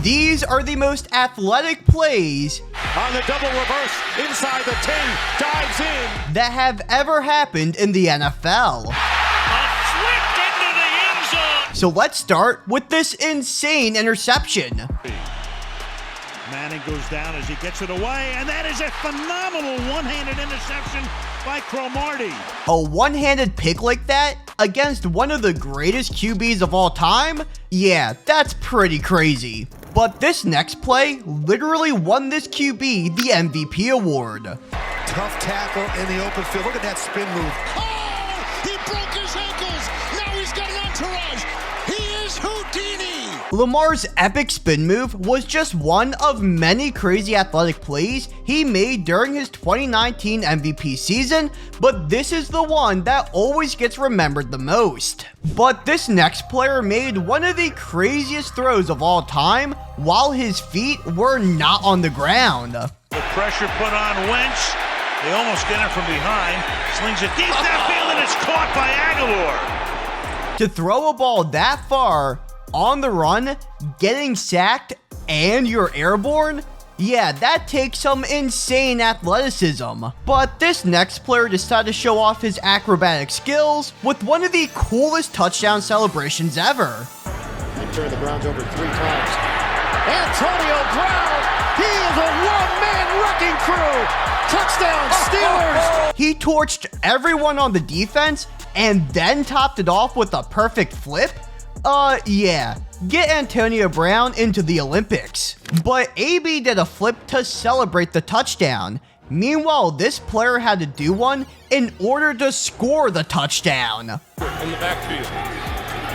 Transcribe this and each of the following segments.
These are the most athletic plays on the double reverse inside the 10, dives in, that have ever happened in the NFL. Flipped into the end zone. So let's start with this insane interception. Manning goes down as he gets it away, and that is a phenomenal one-handed interception by Cromartie. A one-handed pick like that against one of the greatest QBs of all time? Yeah, that's pretty crazy. But this next play literally won this QB the MVP award. Tough tackle in the open field. Look at that spin move. Oh, he broke his ankles. Now he's got an entourage. He is Houdini. Lamar's epic spin move was just one of many crazy athletic plays he made during his 2019 MVP season, but this is the one that always gets remembered the most. But this next player made one of the craziest throws of all time while his feet were not on the ground. The pressure put on Wentz. They almost get him from behind. Slings it deep downfield and it's caught by Aguilar. To throw a ball that far on the run, getting sacked, and you're airborne? Yeah, that takes some insane athleticism. But this next player decided to show off his acrobatic skills with one of the coolest touchdown celebrations ever. He turned the Browns over 3 times. Antonio Brown, he is a one-man wrecking crew. Touchdown, Steelers. He torched everyone on the defense and then topped it off with a perfect flip. Yeah, get Antonio Brown into the Olympics. But AB did a flip to celebrate the touchdown. Meanwhile, this player had to do one in order to score the touchdown. In the backfield,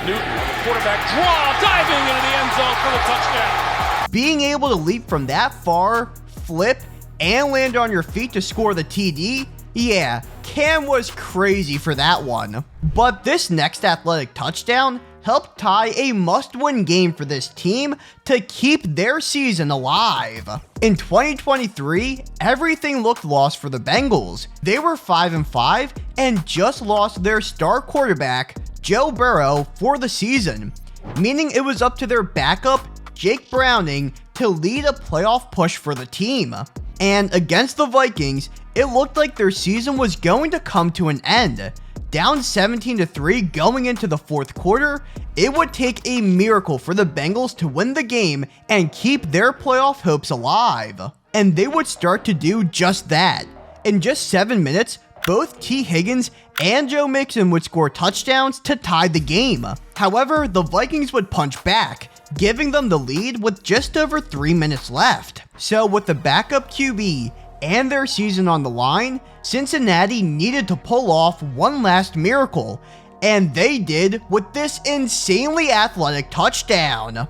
Newton, the quarterback draw, diving into the end zone for the touchdown. Being able to leap from that far, flip, and land on your feet to score the TD, yeah, Cam was crazy for that one. But this next athletic touchdown helped tie a must-win game for this team to keep their season alive. In 2023, everything looked lost for the Bengals. They were 5-5 and just lost their star quarterback, Joe Burrow, for the season, meaning it was up to their backup, Jake Browning, to lead a playoff push for the team. And against the Vikings, it looked like their season was going to come to an end. Down 17-3 going into the fourth quarter, it would take a miracle for the Bengals to win the game and keep their playoff hopes alive. And they would start to do just that. In just 7 minutes, both T. Higgins and Joe Mixon would score touchdowns to tie the game. However, the Vikings would punch back, giving them the lead with just over 3 minutes left. So with the backup QB and their season on the line, Cincinnati needed to pull off one last miracle, and they did with this insanely athletic touchdown.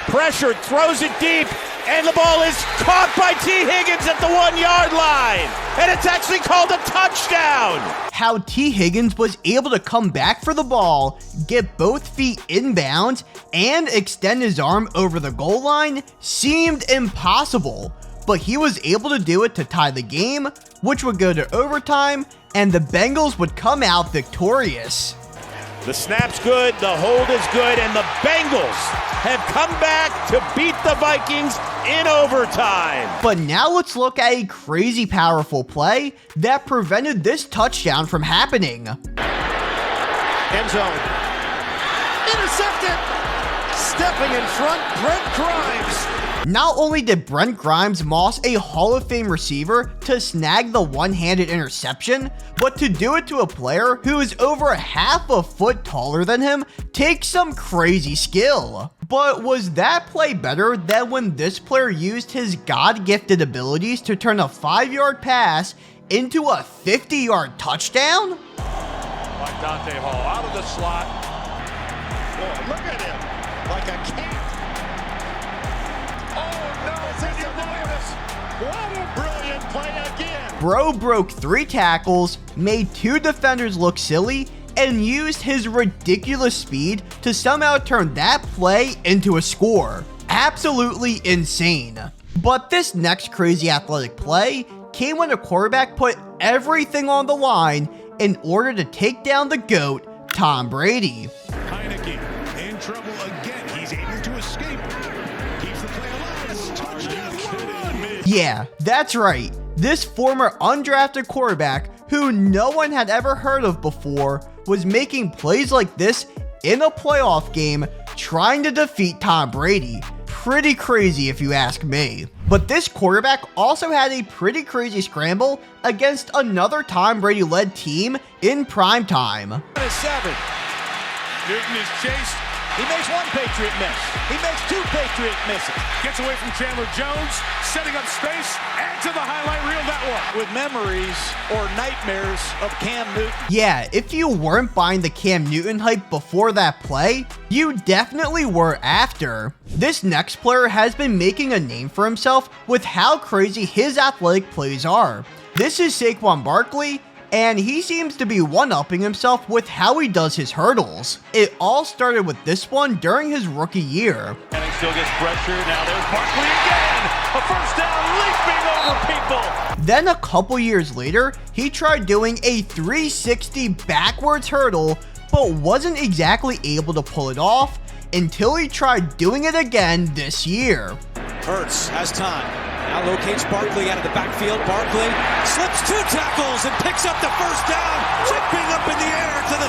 Pressure, throws it deep, and the ball is caught by T. Higgins at the 1-yard line, and it's actually called a touchdown. How T. Higgins was able to come back for the ball, get both feet inbounds, and extend his arm over the goal line seemed impossible. But he was able to do it to tie the game, which would go to overtime, and the Bengals would come out victorious. The snap's good, the hold is good, and the Bengals have come back to beat the Vikings in overtime. But now let's look at a crazy powerful play that prevented this touchdown from happening. End zone. Intercepted. Stepping in front, Brent Grimes. Not only did Brent Grimes moss a Hall of Fame receiver to snag the one-handed interception, but to do it to a player who is over half a foot taller than him takes some crazy skill. But was that play better than when this player used his God-gifted abilities to turn a 5-yard pass into a 50-yard touchdown? Like Dante Hall out of the slot. Oh, look at him, like a cat. What a brilliant play again. Bro broke 3 tackles, made 2 defenders look silly, and used his ridiculous speed to somehow turn that play into a score. Absolutely insane. But this next crazy athletic play came when a quarterback put everything on the line in order to take down the GOAT, Tom Brady. Heineke in trouble again. He's able to escape. Yeah, that's right. This former undrafted quarterback who no one had ever heard of before was making plays like this in a playoff game trying to defeat Tom Brady. Pretty crazy if you ask me. But this quarterback also had a pretty crazy scramble against another Tom Brady-led team in prime time. 7. Newton is chased. He makes one Patriot miss. He makes two Patriot misses. Gets away from Chandler Jones, setting up space. Add to the highlight reel that one. With memories or nightmares of Cam Newton. Yeah, if you weren't buying the Cam Newton hype before that play, you definitely were after. This next player has been making a name for himself with how crazy his athletic plays are. This is Saquon Barkley, and he seems to be one-upping himself with how he does his hurdles. It all started with this one during his rookie year. And he still gets pressure. Now there's Barkley again. A first down, leaping over people. Then a couple years later, he tried doing a 360 backwards hurdle, but wasn't exactly able to pull it off until he tried doing it again this year. Hurts has time. Now locates Barkley out of the backfield. Barkley slips 2 tackles and picks up the first down, jumping up in the air to the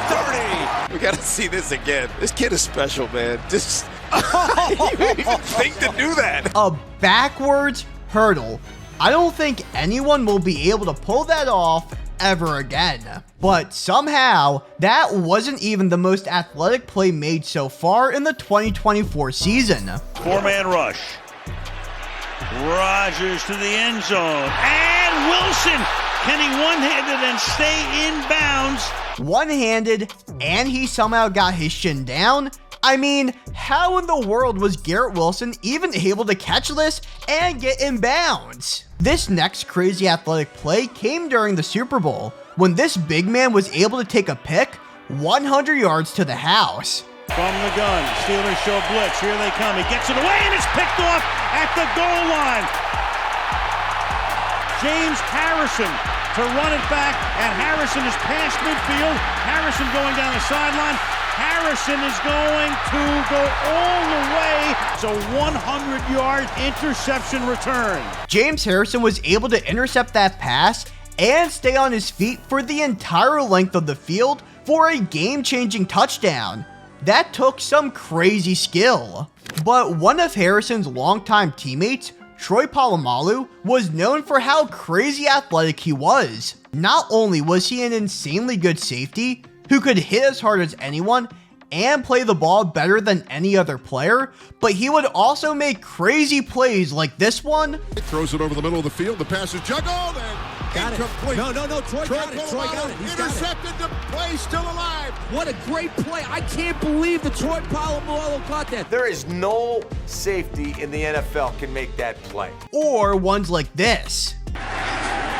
30. We got to see this again. This kid is special, man. Just, you didn't even think to do that. A backwards hurdle. I don't think anyone will be able to pull that off ever again. But somehow, that wasn't even the most athletic play made so far in the 2024 season. 4-man rush. Rodgers to the end zone. And Wilson. Can he one-handed and stay in bounds? One-handed, and he somehow got his shin down? I mean, how in the world was Garrett Wilson even able to catch this and get in bounds? This next crazy athletic play came during the Super Bowl, when this big man was able to take a pick 100 yards to the house. From the gun, Steelers show blitz. Here they come. He gets it away and it's picked off at the goal line. James Harrison to run it back, and Harrison is past midfield. Harrison going down the sideline. Harrison is going to go all the way. It's a 100-yard interception return. James Harrison was able to intercept that pass and stay on his feet for the entire length of the field for a game-changing touchdown. That took some crazy skill. But one of Harrison's longtime teammates, Troy Polamalu, was known for how crazy athletic he was. Not only was he an insanely good safety who could hit as hard as anyone and play the ball better than any other player, but he would also make crazy plays like this one. He throws it over the middle of the field. The pass is juggled and Got incomplete. it. No. Troy got it. Troy got it. He's intercepted. The play still alive. What a great play. I can't believe that Troy Polamalu caught that. There is no safety in the NFL can make that play. Or ones like this. How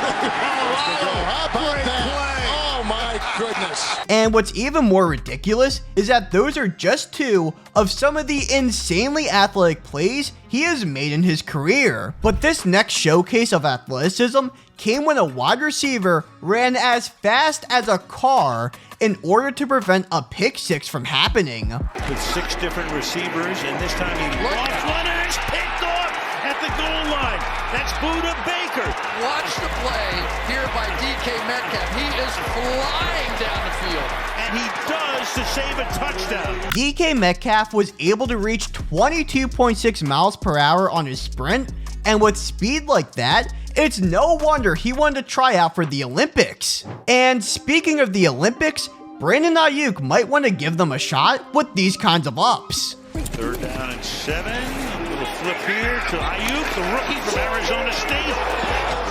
about that? Oh my goodness. And what's even more ridiculous is that those are just two of some of the insanely athletic plays he has made in his career. But this next showcase of athleticism came when a wide receiver ran as fast as a car in order to prevent a pick six from happening. With 6 different receivers, and this time he lost one and it's picked off at the goal line. That's Buda Baker. Watch the play here by DK Metcalf. He is flying down the field. And he does to save a touchdown. DK Metcalf was able to reach 22.6 miles per hour on his sprint, and with speed like that, it's no wonder he wanted to try out for the Olympics. And speaking of the Olympics, Brandon Ayuk might want to give them a shot with these kinds of ups. 3rd down and 7. A little flip here to Ayuk, the rookie from Arizona State.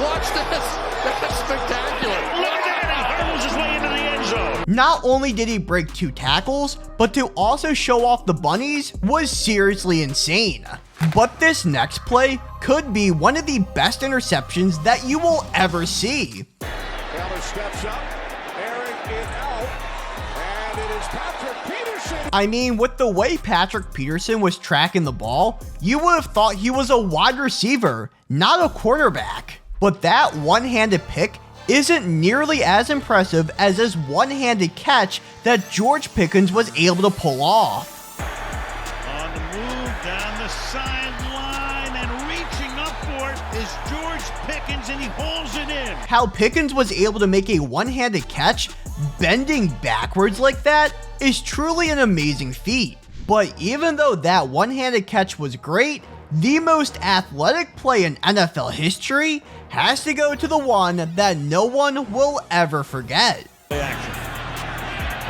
Watch this. That's spectacular. Look at that. He hurdles his way into the end zone. Not only did he break 2 tackles, but to also show off the bunnies was seriously insane. But this next play could be one of the best interceptions that you will ever see. Taylor steps up, airing it out, and it is Patrick Peterson. I mean, with the way Patrick Peterson was tracking the ball, you would have thought he was a wide receiver, not a quarterback. But that one-handed pick isn't nearly as impressive as this one-handed catch that George Pickens was able to pull off. On the move, down the sideline, and reaching up for it is George Pickens, and he hauls it in. How Pickens was able to make a one-handed catch bending backwards like that is truly an amazing feat. But even though that one-handed catch was great, the most athletic play in NFL history has to go to the one that no one will ever forget. Action.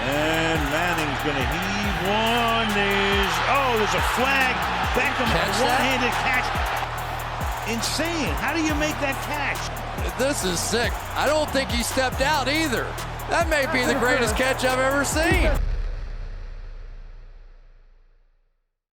And Manning's going to heave one. There's a flag. Beckham, a one-handed catch. Insane. How do you make that catch? This is sick. I don't think he stepped out either. That may be the greatest catch I've ever seen.